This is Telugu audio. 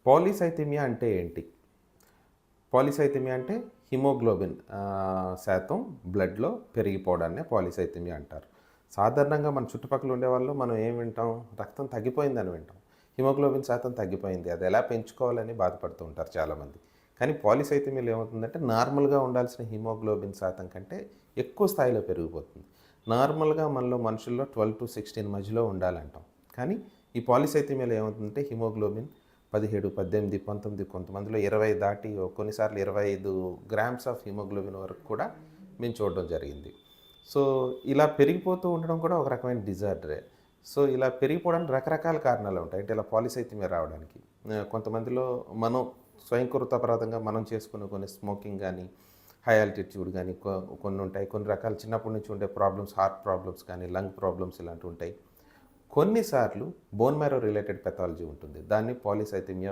పాలీసైథేమియా అంటే ఏంటి? పాలీసైథేమియా అంటే హిమోగ్లోబిన్ శాతం బ్లడ్‌లో పెరిగిపోవడాన్నే పాలీసైథేమియా అంటారు. సాధారణంగా మన చుట్టుపక్కల ఉండేవాళ్ళు మనం ఏం వింటాం? రక్తం తగ్గిపోయిందని వింటాం. హిమోగ్లోబిన్ శాతం తగ్గిపోయింది. అది ఎలా పెంచుకోవాలని బాధపడుతూ ఉంటారు చాలామంది. కానీ పాలీసైథేమియాలో ఏమవుతుందంటే నార్మల్‌గా ఉండాల్సిన హిమోగ్లోబిన్ శాతం కంటే ఎక్కువ స్థాయిలో పెరిగిపోతుంది. నార్మల్‌గా మనలో మనుషుల్లో 12-16 మధ్యలో ఉండాలంటాం. కానీ ఈ పాలీసైథేమియాలో ఏమవుతుందంటే హిమోగ్లోబిన్ 17, 18, 19 కొంతమందిలో 20 దాటి కొన్నిసార్లు 25 గ్రామ్స్ ఆఫ్ హిమోగ్లోబిన్ వరకు కూడా మేము చూడడం జరిగింది. సో, ఇలా పెరిగిపోతూ ఉండడం కూడా ఒక రకమైన డిజార్డరే. సో, ఇలా పెరిగిపోవడానికి రకరకాల కారణాలు ఉంటాయి. అంటే ఇలా పాలీసైథేమియా రావడానికి. కొంతమందిలో మనం స్వయంకృతాపరాధంగా మనం చేసుకునే కొన్ని స్మోకింగ్ గానీ, హై ఆల్టిట్యూడ్ గానీ కొన్ని ఉంటాయి. కొన్ని రకాల చిన్నప్పటి నుంచి ఉండే ప్రాబ్లమ్స్, హార్ట్ ప్రాబ్లమ్స్ కానీ, లంగ్ ప్రాబ్లమ్స్ ఇలాంటివి ఉంటాయి. కొన్నిసార్లు బోన్ మ్యారో రిలేటెడ్ పెథాలజీ ఉంటుంది. దాన్ని పాలీసైథేమియా